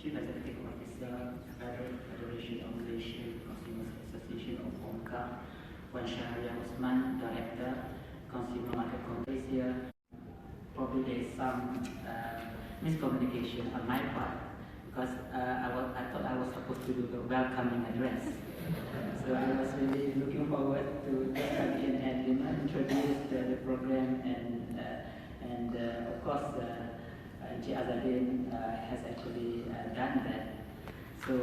Chief Executive Officer, Federation of Malaysian Consumers Association of Hongkong, Alshari Osman, Director, Consumer Market Malaysia. Probably there is some miscommunication on my part because I thought I was supposed to do the welcoming address. So I was really looking forward to just come in and introduce the program and of course Encik Azadin has actually done that. So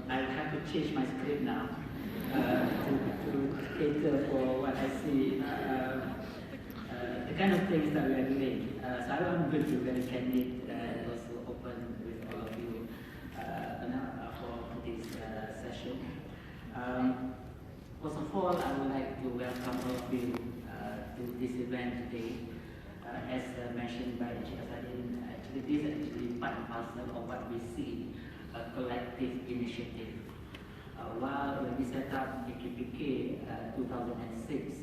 I have to change my script now to cater for what I see, the kind of things that we are doing. So I'm going to be very candid and also open with all of you for this session. First of all, I would like to welcome all of you to this event today. As mentioned by Encik Azadin, actually this is actually part and parcel of what we see, a collective initiative. While when we set up AKPK 2006,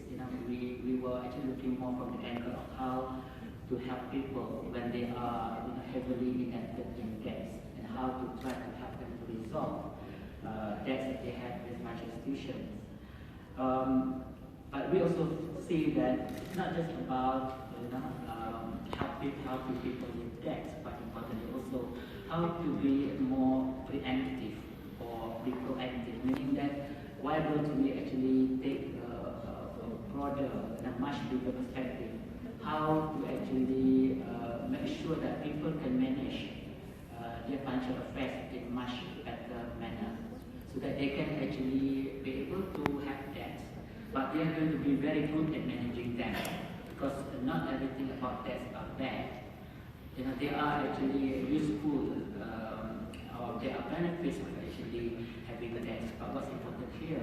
we were actually looking more from the angle of how to help people when they are heavily indebted in debts, and how to try to help them to resolve debts that they have with financial institutions. But we also see that it's not just about helping people with debts, but importantly also how to be more preemptive or be proactive, meaning that why don't we actually take a broader and a much bigger perspective, how to actually make sure that people can manage their financial affairs in a much better manner, so that they can actually be able to have debts, but they are going to be very good at managing them, because not everything about debts are bad. They are actually useful, or there are benefits of actually having debts. But what's important here,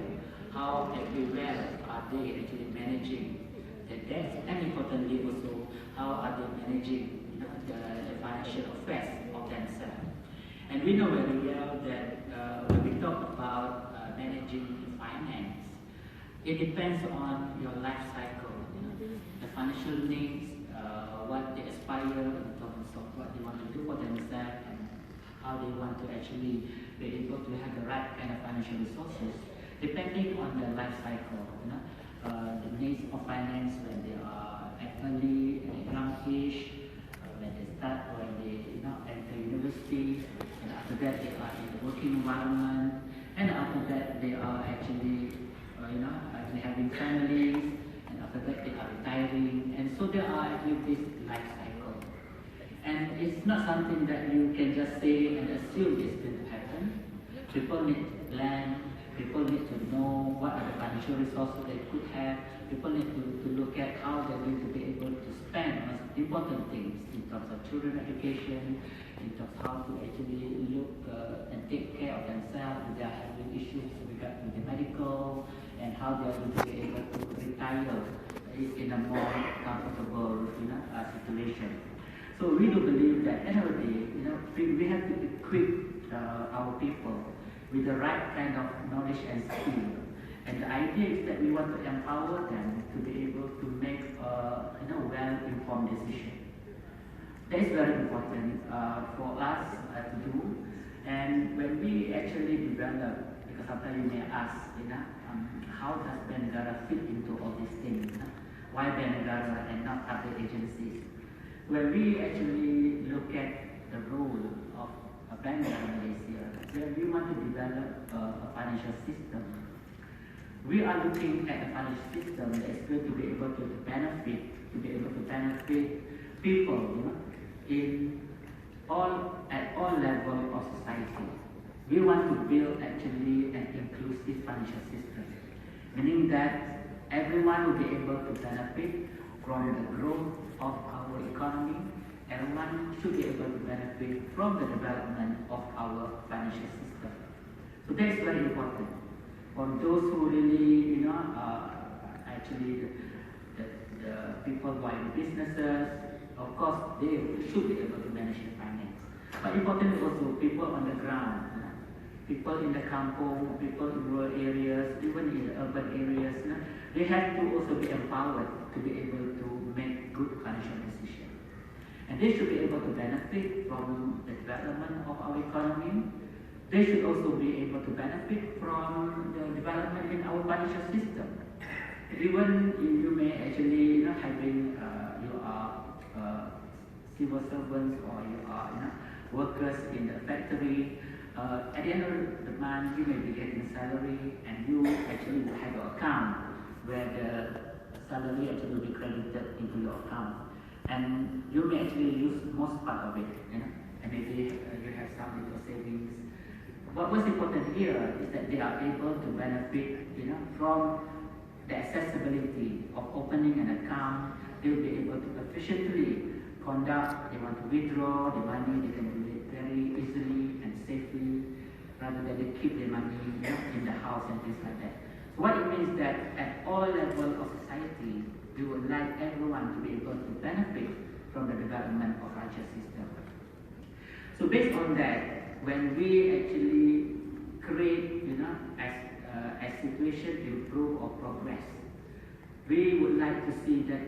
how everywhere are they actually managing the debts, and importantly also, how are they managing the financial affairs of themselves. And we know very well that when we talk about managing finance, it depends on your life cycle, the financial needs, what they aspire in terms of what they want to do for themselves, and how they want to actually be able to have the right kind of financial resources, depending on their life cycle. The needs of finance when they are at early and young age, when they start, when they enter university, and after that they are in the working environment, and after that they are actually having families, and after that they are retiring, and so there are actually this life cycle. And it's not something that you can just say and assume it's going to happen. People need to plan, people need to know what are the financial resources they could have, people need to look at how they're going to be able to spend on important things in terms of children education, in terms of how to actually look and take care of themselves if they are having issues regarding the medical, and how they are going to be able to retire in a more comfortable situation. So we do believe that end of the day, we have to equip our people with the right kind of knowledge and skill. And the idea is that we want to empower them to be able to make well-informed decisions. That is very important for us to do. And when we actually develop, because sometimes you may ask, how does Negara fit into all these things? Why Negara and not other agencies? When we actually look at the role of Negara Malaysia, when we want to develop a financial system, we are looking at a financial system that is going to be able to benefit people at all levels of society. We want to build actually an inclusive financial system, meaning that everyone will be able to benefit from the growth of our economy. Everyone should be able to benefit from the development of our financial system. So that is very important. For those who really, actually the people who are in businesses, of course, they should be able to manage the finance. But importantly also, people on the ground, people in the kampong, people in rural areas, even in the urban areas, they have to also be empowered to be able to make good financial decisions. And they should be able to benefit from the development of our economy. They should also be able to benefit from the development in our financial system. Even you may actually, having you are civil servants or you are workers in the factory. At the end of the month, you may be getting salary, and you actually will have your account where the salary actually will be credited into your account, and you may actually use most part of it, and maybe you have some little savings. But what's important here is that they are able to benefit, from the accessibility of opening an account. They will be able to efficiently conduct. They want to withdraw the money, they can do it very easily and safely, rather than they keep the money in the house and things like that. So what it means that at all levels of society, we would like everyone to be able to benefit from the development of financial system. So based on that, when we actually create, as situation improve or progress, we would like to see that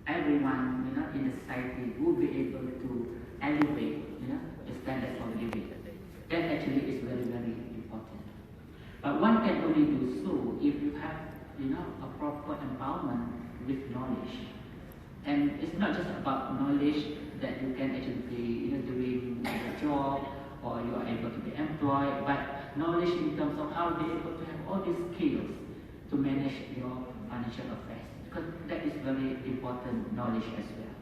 everyone, in the society will be able to elevate, the standards of living. That actually is very, very important. But one can only do so if you have, a proper empowerment with knowledge. And it's not just about knowledge that you can actually be, doing a job or you are able to be employed, but knowledge in terms of how to be able to have all these skills to manage your financial affairs, because that is very important knowledge as well.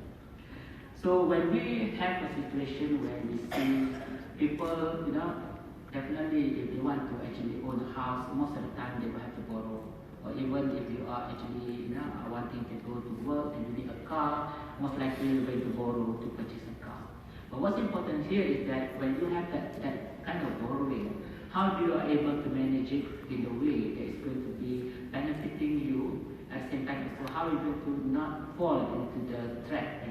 So when we have a situation where we see people, definitely if they want to actually own a house, most of the time they will have to borrow. Or even if you are actually, wanting to go to work and you need a car, most likely you're going to borrow to purchase a car. But what's important here is that when you have that kind of borrowing, how you are able to manage it in a way that is going to be benefiting you at the same time. So how you're going to not fall into the trap,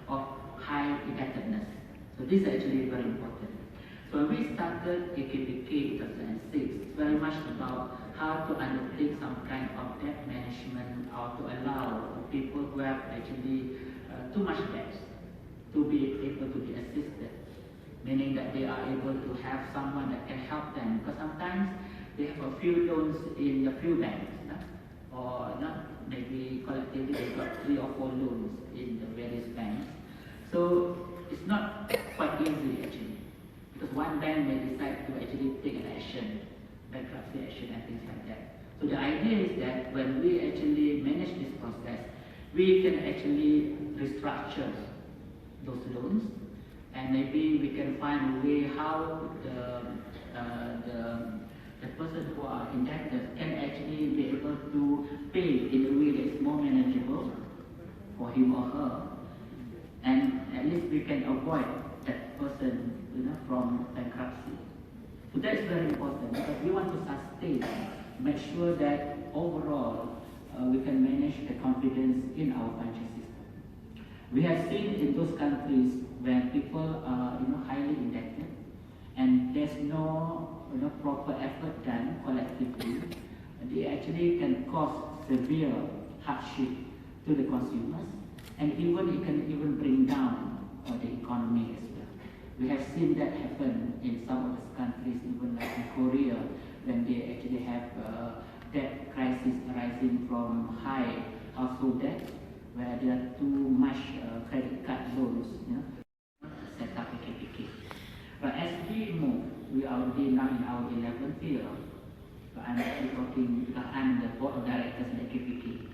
of high indebtedness. So this is actually very important. So when we started AKPK in 2006, it's very much about how to undertake some kind of debt management, or to allow people who have actually too much debt to be able to be assisted, meaning that they are able to have someone that can help them, because sometimes they have a few loans in a few banks, or maybe collectively they got 3 or 4 loans in the various banks. So it's not quite easy actually, because one bank may decide to actually take an action, bankruptcy action and things like that. So the idea is that when we actually manage this process, we can actually restructure those loans, and maybe we can find a way how the person who are indebted can actually be able to pay in a way that is more manageable for him or her, and at least we can avoid that person, from bankruptcy. So that's very important, because we want to sustain, make sure that overall we can manage the confidence in our financial system. We have seen in those countries where people are highly indebted, and there's no proper effort done collectively, they actually can cause severe hardship to the consumers, and even it can even bring down the economy as well. We have seen that happen in some of the countries, even like in Korea, when they actually have debt crisis arising from high household debt, where there are too much credit card loans, set up AKPK. But as we move, we are already now in our 11th year. So I'm actually talking, because I'm the board of directors of AKPK.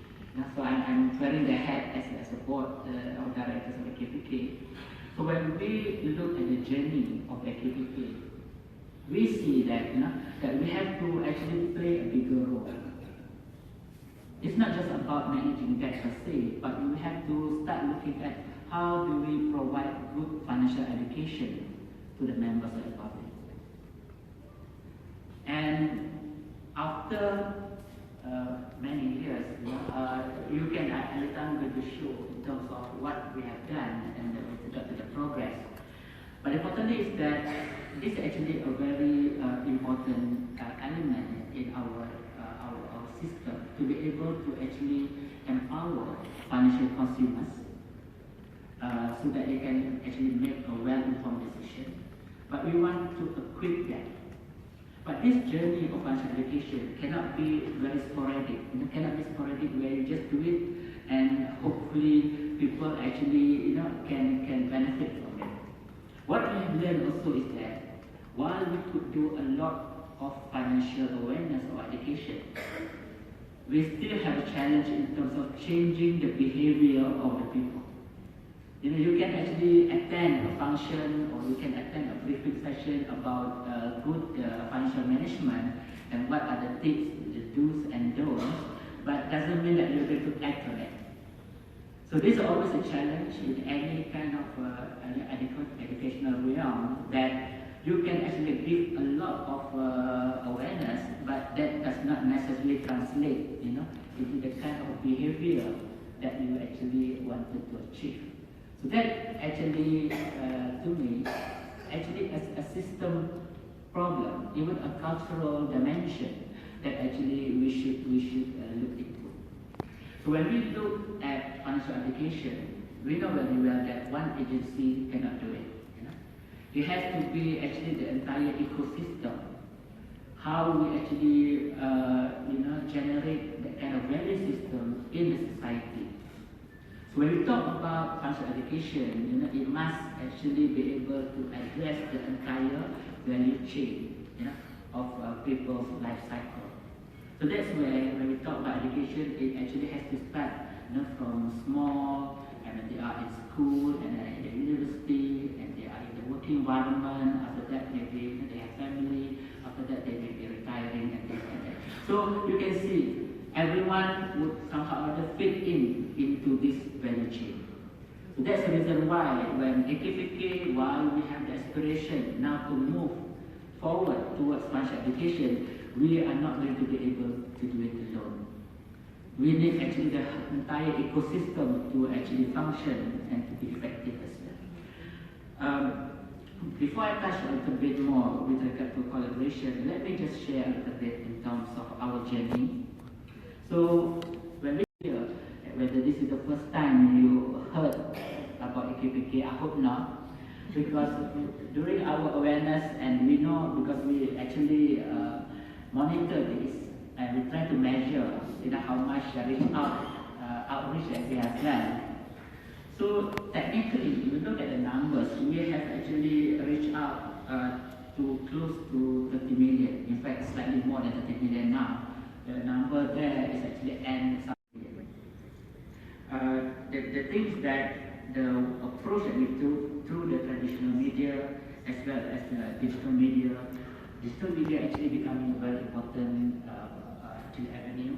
So I'm wearing the hat as a board of directors of AKPK. So when we look at the journey of AKPK, we see that that we have to actually play a bigger role. It's not just about managing debt per se, but we have to start looking at how do we provide good financial education to the members of the public. And after many years, you can later I'm going to show in terms of what we have done and the progress. But importantly is that this is actually a very important element in our system, to be able to actually empower financial consumers, so that they can actually make a well-informed decision. But we want to equip them. But this journey of financial education cannot be very sporadic. It cannot be sporadic where you just do it and hopefully people actually can benefit from it. What we have learned also is that while we could do a lot of financial awareness or education, we still have a challenge in terms of changing the behavior of the people. You can actually attend a function or you can attend a briefing session about good financial management and what are the tips, the do's and don'ts, but doesn't mean that you're going to act on it. So this is always a challenge in any kind of educational realm, that you can actually give a lot of awareness, but that does not necessarily translate into the kind of behavior that you actually wanted to achieve. So that actually, to me, actually a system problem, even a cultural dimension that actually we should look into. So when we look at financial education, we know very well that one agency cannot do it. It has to be actually the entire ecosystem. How we actually, generate that kind of value system in the society. So when we talk about financial education, it must actually be able to address the entire value chain, of people's life cycle. So that's where when we talk about education, it actually has to start, from small, and when they are in school, and then in the university, and they are in the working environment. After that, maybe they have family. After that, they may be retiring and this and that. So you can see, everyone would somehow or other fit into this value chain. So that's the reason why when AKPK, while we have the aspiration now to move forward towards financial education, we are not going to be able to do it alone. We need actually the entire ecosystem to actually function and to be effective as well. Before I touch a little bit more with regard to collaboration, let me just share a little bit in terms of our journey. So when we hear, whether this is the first time you heard about AKPK, I hope not, because during our awareness, and we know because we actually monitor this and we try to measure how much outreach that we have done. So technically, if you look at the numbers, we have actually reached out to close to 30 million, in fact slightly more than 30 million now. The number there is actually N something. The things that the approach that we took through the traditional media as well as the digital media actually becoming a very important avenue.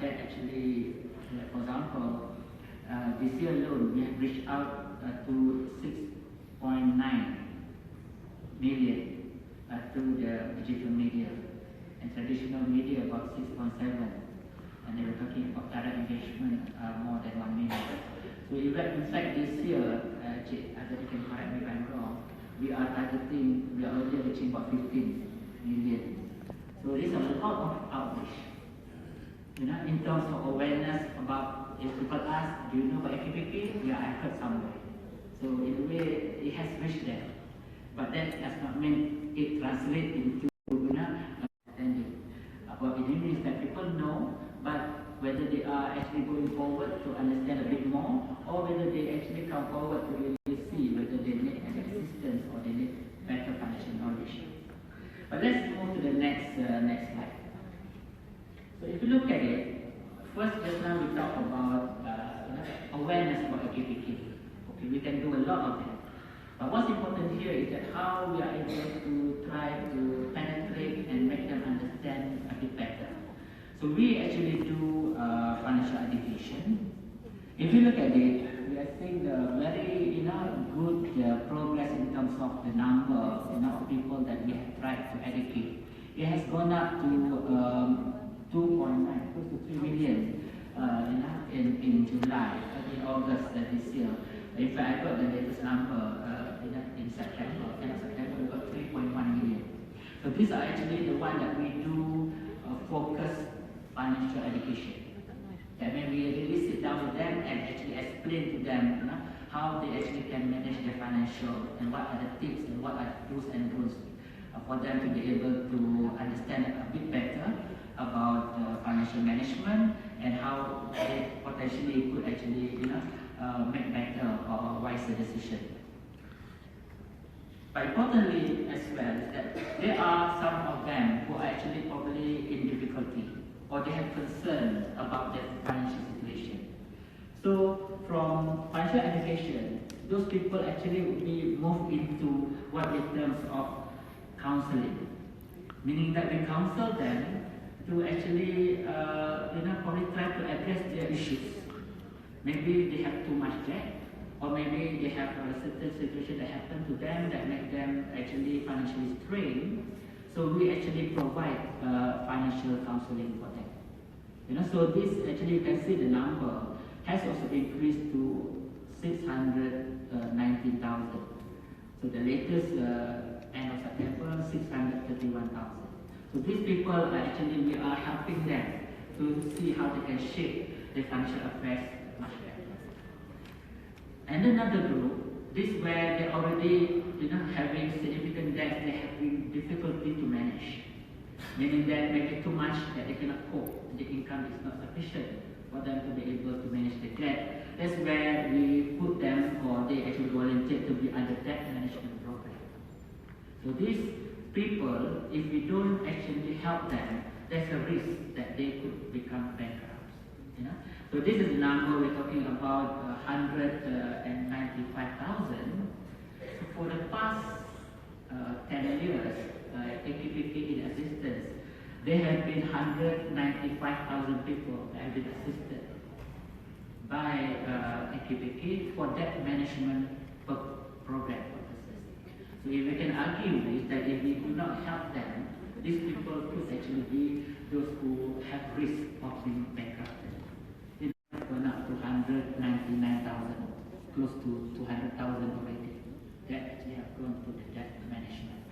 That actually, for example, this year alone we have reached out to 6.9 million through the digital media. And traditional media about 6.7, and they were talking about direct engagement more than 1 million. So in fact this year, you can correct me if I'm wrong, we are already reaching about 15 million. So there's a lot of outreach, in terms of awareness about, if people ask, do you know about AKPK? Yeah, I heard somewhere. So in a way, it has reached them. But that does not mean it translates into what it means that people know, but whether they are actually going forward to understand a bit more, or whether they actually come forward to really see whether they need any assistance or they need better financial knowledge. But let's move to the next slide. So if you look at it, first just now we talked about awareness about AKPK. Okay, we can do a lot of that. But what's important here is that how we are able to try to penetrate and make them understand a bit better. So we actually do financial education. If you look at it, we are seeing the very good progress in terms of the number of people that we have tried to educate. It has gone up to 2.9, close to 3 million in July, in August this year. In fact, I got the latest number in September. End of September, we got 3.1 million. So these are actually the one that we do focus financial education. That when we really sit down with them and actually explain to them how they actually can manage their financial, and what are the tips and what are the do's and don'ts for them to be able to understand a bit better about financial management and how they potentially could actually make better or wiser decision. But importantly as well is that there are some of them who are actually probably in difficulty or they have concern about their financial situation. So from financial education, those people actually will be moved into what in terms of counseling, meaning that we counsel them to actually probably try to address their issues. Maybe they have too much debt, or maybe they have a certain situation that happened to them that make them actually financially strained. So we actually provide financial counseling for them. So this actually you can see the number has also increased to 619,000. So the latest end of September, 631,000. So these people are actually, we are helping them to see how they can shape their financial affairs much better. And another group, this where they already having significant debt, they having difficulty to manage. Meaning that maybe too much that they cannot cope, the income is not sufficient for them to be able to manage the debt. That's where we put them, or they actually volunteer to be under debt management program. So these people, if we don't actually help them, there's a risk that they could become bankrupt. So this is the number we're talking about, 195,000. So for the past 10 years, AKPK in assistance, there have been 195,000 people that have been assisted by AKPK for debt management program purposes. So if we can argue is that if we do not help them, these people could actually be those who have risk of being bankrupted. It has gone up to 199,000, close to 200,000 already. That actually have gone to the debt management.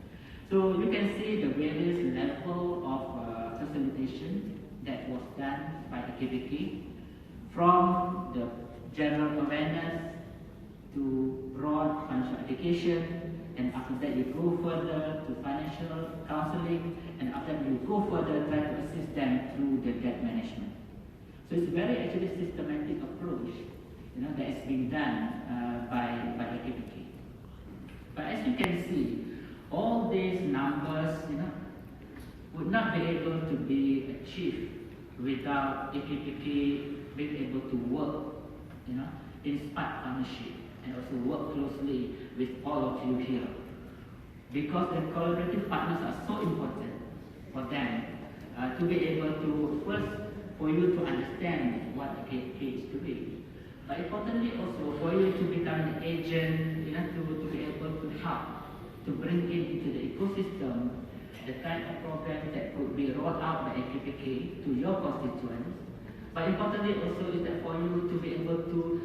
So you can see the various level of facilitation that was done by the AKPK, from the general awareness to broad financial education, and after that you go further to financial counseling, and after that you go further try to assist them through the debt management. So it's a very actually systematic approach that is being done by AKPK. But as you can see, all these numbers would not be able to be achieved without AKPK being able to work in smart partnership and also work closely with all of you here. Because the collaborative partners are so important for them to be able to, first, for you to understand what AKPK is doing. But importantly also for you to become an agent, to be able to help, to bring into the ecosystem the kind of programs that could be rolled out by AKPK to your constituents. But importantly also is that for you to be able to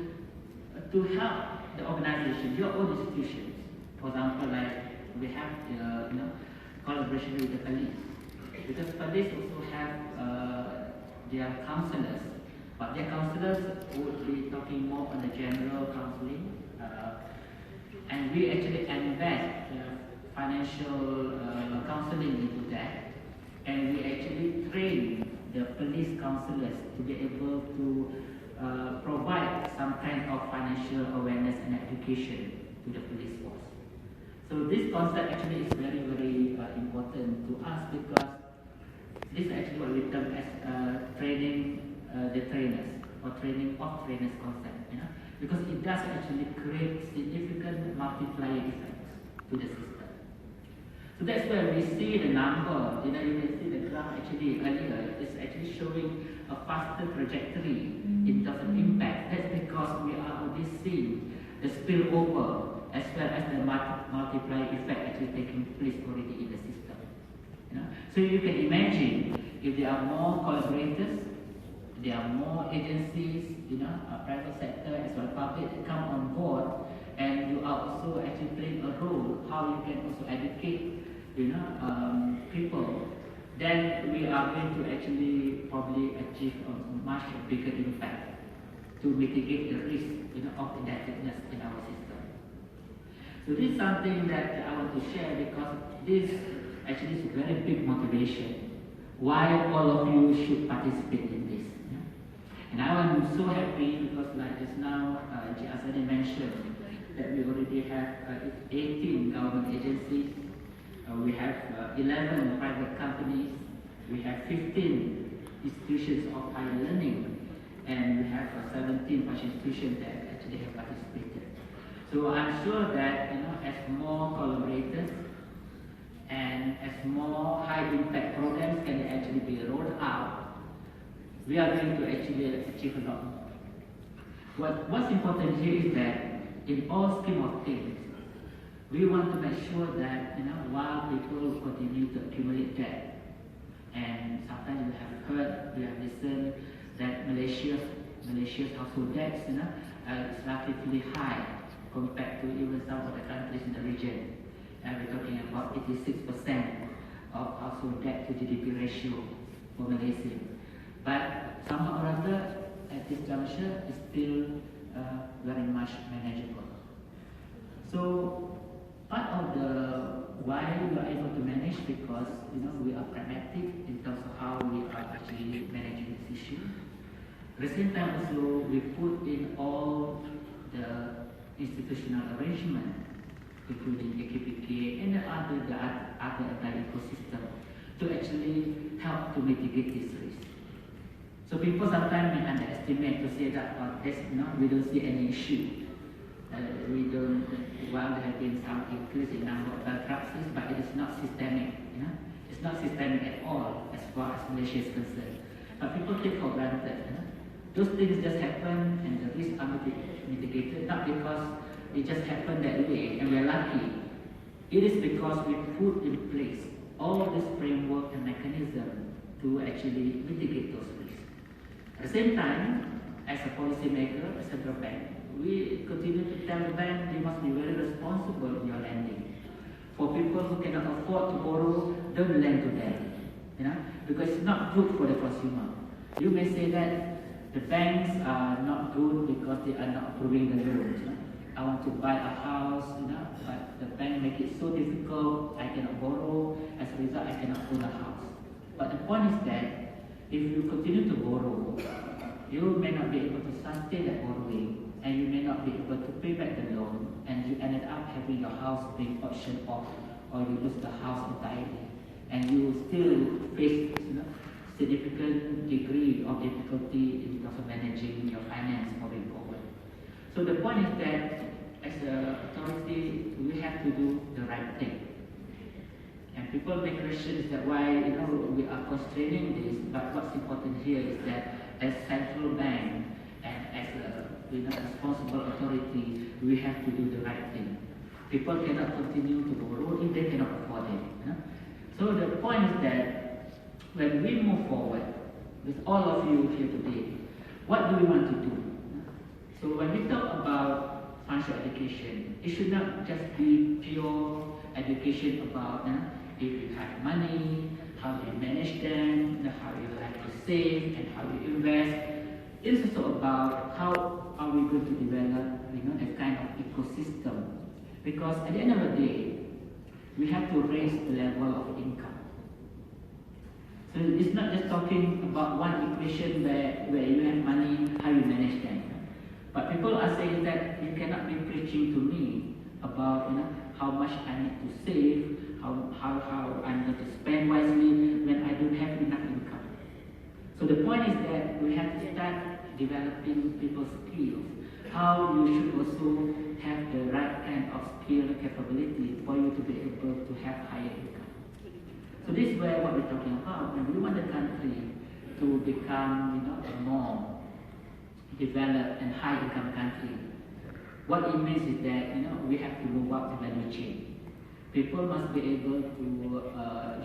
help the organization, your own institutions. For example, like we have collaboration with the police, because police also have their counselors, but their counselors would be talking more on the general counseling, and we actually embed financial counseling into that, and we actually train the police counselors to be able to provide some kind of financial awareness and education to the police force. So this concept actually is very, very important to us, because this is actually what we term as training the trainers, or training of trainers concept, because it does actually create significant multiplier effects to the system. So that's where we see the number, you can see the graph actually earlier, it's actually showing a faster trajectory in terms of impact. That's because we are already seeing the spillover as well as the multiplier effect actually taking place already in the system. So you can imagine if there are more collaborators, there are more agencies, private sector as well as public that come on board, and you are also actually playing a role how you can also educate people, then we are going to actually probably achieve a much bigger impact to mitigate the risk of indebtedness in our system. So this is something that I want to share because this actually is a very big motivation why all of you should participate in this. And I'm so happy because like just now, Hassan mentioned that we already have 18 government agencies, we have 11 private companies, we have 15 institutions of higher learning, and we have 17 financial institutions that actually have participated. So I'm sure that as more collaborators and as more high impact programs can actually be rolled out, we are going to actually achieve a lot more. What's important here is that in all scheme of things, we want to make sure that while people continue to accumulate debt, and sometimes we have listened that Malaysia's household debts is relatively high compared to even some of the countries in the region. And we're talking about 86% of household debt to GDP ratio for Malaysia. But somehow or other, at this juncture, is still very much manageable. So part of the why we are able to manage because we are pragmatic in terms of how we are actually managing this issue. At the same time also, we put in all the institutional arrangement, including AKPK and the other entire ecosystem, to actually help to mitigate this risk. So people sometimes may underestimate to say that we don't see any issue. While there have been some increase in number of bankruptcies, but it is not systemic. It's not systemic at all as far as Malaysia is concerned. But people take for granted. Those things just happen and the risks are mitigated, not because it just happened that way and we're lucky. It is because we put in place all this framework and mechanism to actually mitigate those risks. At the same time, as a policymaker, a central bank, we continue to tell the bank they must be very responsible in your lending. For people who cannot afford to borrow, don't lend to them, because it's not good for the consumer. You may say that the banks are not good because they are not approving the loans. I want to buy a house, but the bank make it so difficult, I cannot borrow, as a result I cannot own a house. But the point is that if you continue to borrow, you may not be able to sustain that borrowing, and you may not be able to pay back the loan, and you ended up having your house being auctioned off, or you lose the house entirely, and you still face significant degree of difficulty in terms of managing your finance moving forward. So the point is that as an authority, we have to do the right thing. And people make questions that why we are constraining this, but what's important here is that as central bank and as a responsible authority, we have to do the right thing. People cannot continue to borrow if they cannot afford it. So the point is that when we move forward with all of you here today, what do we want to do? So when we talk about financial education, it should not just be pure education about if you have money, how you manage them, how you like to save and how you invest. It is also about how are we going to develop a kind of ecosystem. Because at the end of the day, we have to raise the level of income. So it's not just talking about one equation where you have money, how you manage them. But people are saying that you cannot be preaching to me about how much I need to save, how I'm going to spend wisely when I don't have enough income. So the point is that we have to start developing people's skills. How you should also have the right kind of skill and capability for you to be able to have higher income. So this is where what we're talking about. When we want the country to become a more developed and high income country, what it means is that we have to move up the value chain. People must be able to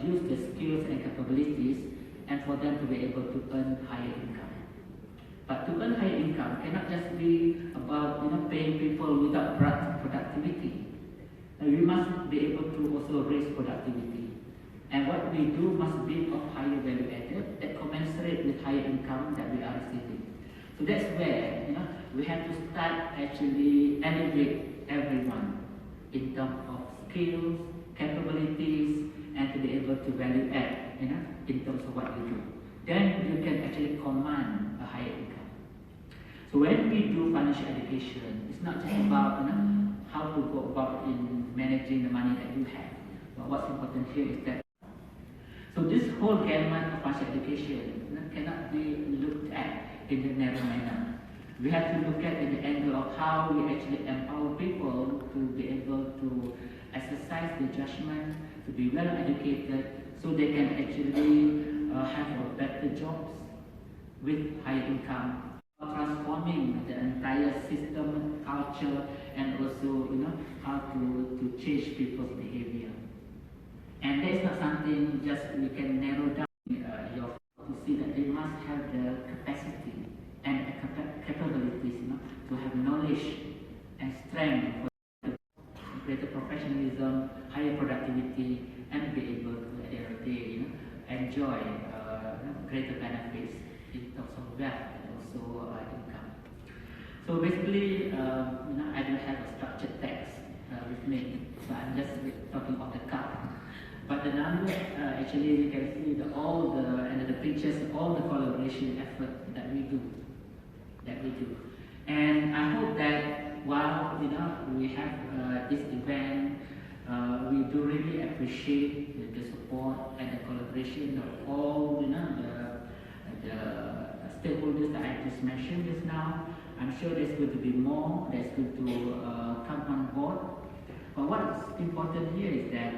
use the skills and capabilities, and for them to be able to earn higher income. But to earn higher income cannot just be about paying people without productivity. We must be able to also raise productivity. And what we do must be of higher value added that commensurate with higher income that we are receiving. So that's where we have to start actually elevate everyone in terms of skills, capabilities, and to be able to value add in terms of what you do. Then you can actually command a higher income. So when we do financial education, it's not just about how to go about in managing the money that you have. But what's important here is that so this whole gamut of financial education cannot be looked at in a narrow manner. We have to look at in the angle of how we actually empower people to be able to exercise their judgment, to be well educated, so they can actually have a better jobs with higher income. Transforming the entire system, culture, and also how to change people's behavior. And that is not something just we can narrow down to see that they must have the capacity and capabilities to have knowledge and strength for greater professionalism, higher productivity, and be able to at the end of the day enjoy greater benefits in terms of wealth and also income. So basically, I don't have a structured text with me, so I'm just talking off the cuff. But the numbers, actually, you can see all the pictures, all the collaboration effort that we do. And I hope that while we have this event, we do really appreciate the support and the collaboration of all the stakeholders that I just mentioned just now. I'm sure there's going to be more that's going to come on board. But what's important here is that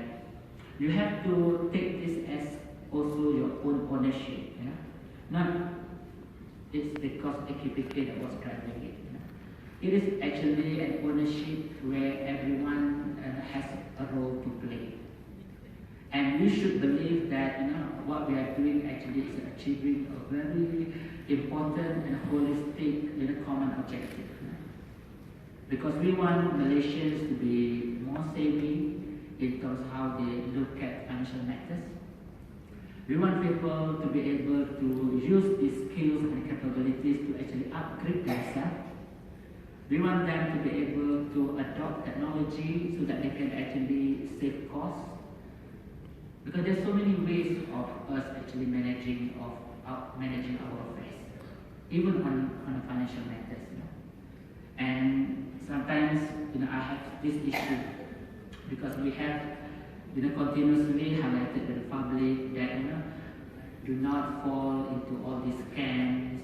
you have to take this as also your own ownership. Not it's because AKPK that was driving it. It is actually an ownership where everyone has a role to play. And we should believe that what we are doing actually is achieving a very important and holistic common objective. Because we want Malaysians to be more savvy in terms of how they look at financial matters. We want people to be able to use these skills and capabilities to actually upgrade themselves. We want them to be able to adopt technology so that they can actually save costs. Because there's so many ways of us actually managing our affairs, even on financial matters. And sometimes I have this issue because we have continuously highlighted to the public that do not fall into all these scams.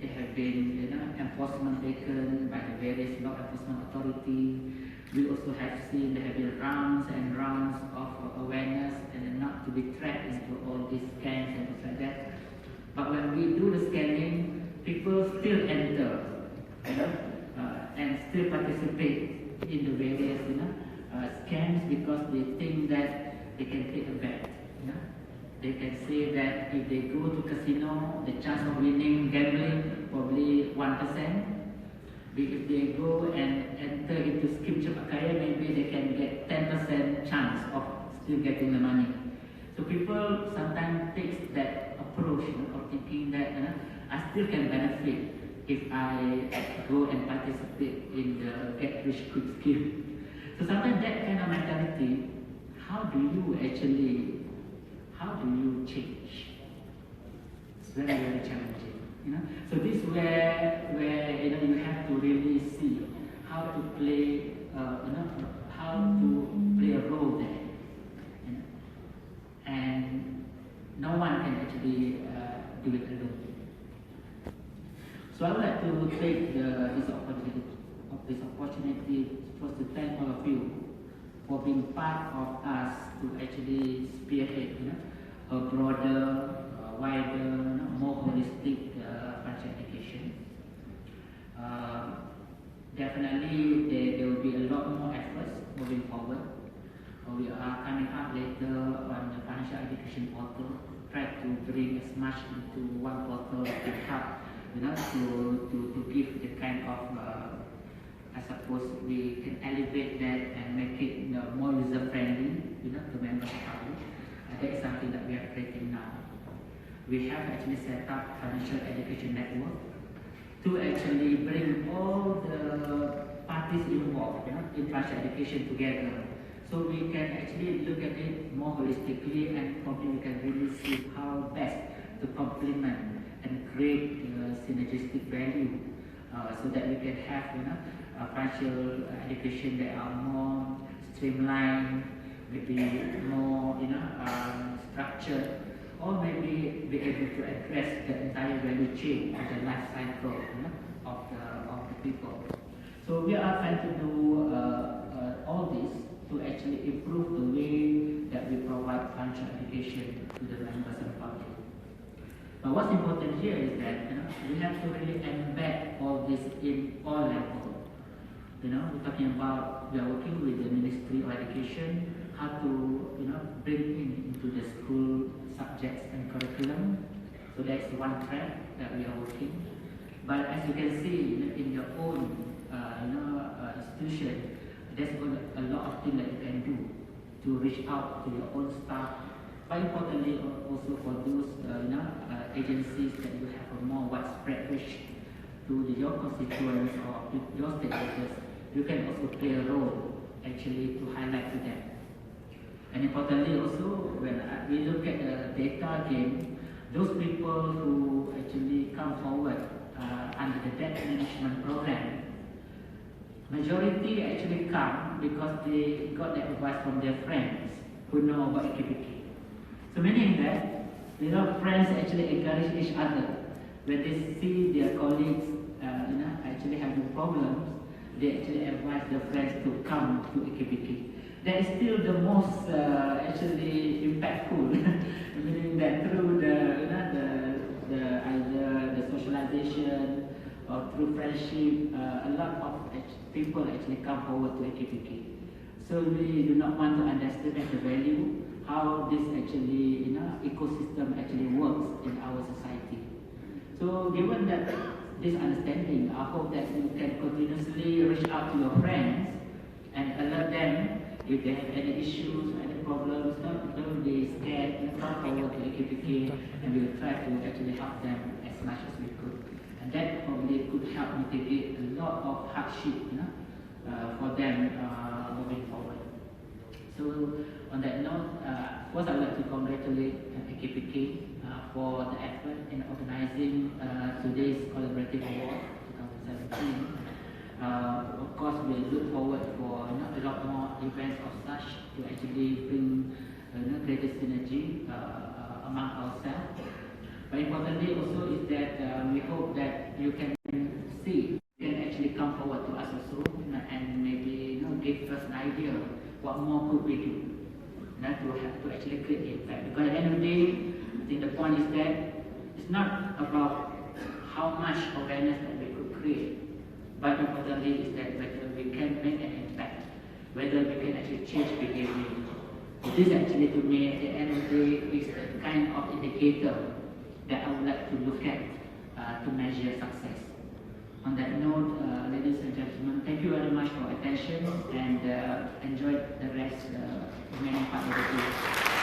There have been enforcement taken by the various law enforcement authority. We also have seen there have been rounds and rounds of awareness and not to be trapped into all these scams and things like that. But when we do the scanning, people still enter and still participate in the various scams because they think that they can take a bet. They can say that if they go to casino, the chance of winning gambling probably 1%. If they go and enter into scheme Kaya, maybe they can get 10% chance of still getting the money. So people sometimes take that approach of thinking that I still can benefit if I go and participate in the get rich quick scheme. So sometimes that kind of mentality, how do you change? It's very, very challenging. So this is where you have to really see how to play a role there. And no one can actually do it alone. So I would like to take this opportunity first to thank all of you for being part of us to actually spearhead a broader, wider, more holistic financial education. Definitely there will be a lot more efforts moving forward. We are coming up later on the financial education portal, try to bring as much into one portal to help to give the kind of I suppose we can elevate that and make it more user friendly to members of ours. That is something that we are creating now. We have actually set up financial education network to actually bring all the parties involved, in financial education together. So we can actually look at it more holistically, and probably we can really see how best to complement and create synergistic value, so that we can have financial education that are more streamlined, maybe more structured, or maybe be able to address the entire value chain of the life cycle of the people. So we are trying to do all this to actually improve the way that we provide financial education to the members and public. But what's important here is that we have to really embed all this in all levels. We're talking about, we are working with the Ministry of Education, how to bring into the school subjects and curriculum. So that's one track that we are working. But as you can see in your own institution, there's a lot of things that you can do to reach out to your own staff. But importantly, also for those agencies that you have a more widespread reach to your constituents or your stakeholders, you can also play a role actually to highlight to them. And importantly also, when we look at the data again, those people who actually come forward under the debt management program, majority actually come because they got that advice from their friends who know about AKPK. So meaning that friends actually encourage each other. When they see their colleagues actually having problems, they actually advise their friends to come to AKPK. That is still the most actually impactful, meaning that through the either the socialization or through friendship, a lot of people actually come forward to AKPK. So we do not want to underestimate the value, how this actually ecosystem actually works in our society. So given that this understanding, I hope that you can continuously reach out to your friends and alert them if they have any issues, any problems. Don't be scared, come forward to AKPK, and we will try to actually help them as much as we could. And that probably could help mitigate a lot of hardship for them moving forward. So on that note, first I would like to congratulate AKPK for the effort in organizing today's Collaborative Award 2017. Of course, we look forward for a lot more events of such to actually bring greater synergy among ourselves. But importantly also is that we hope that you can see, you can actually come forward to us also and maybe give us an idea what more could we do to actually create the impact. Because at the end of the day, I think the point is that it's not about how much awareness that we could create, but importantly is that whether we can make an impact, whether we can actually change behavior. So this actually to me at the end of the day is the kind of indicator that I would like to look at to measure success. On that note, ladies and gentlemen, thank you very much for attention and enjoy the rest remaining part of the day.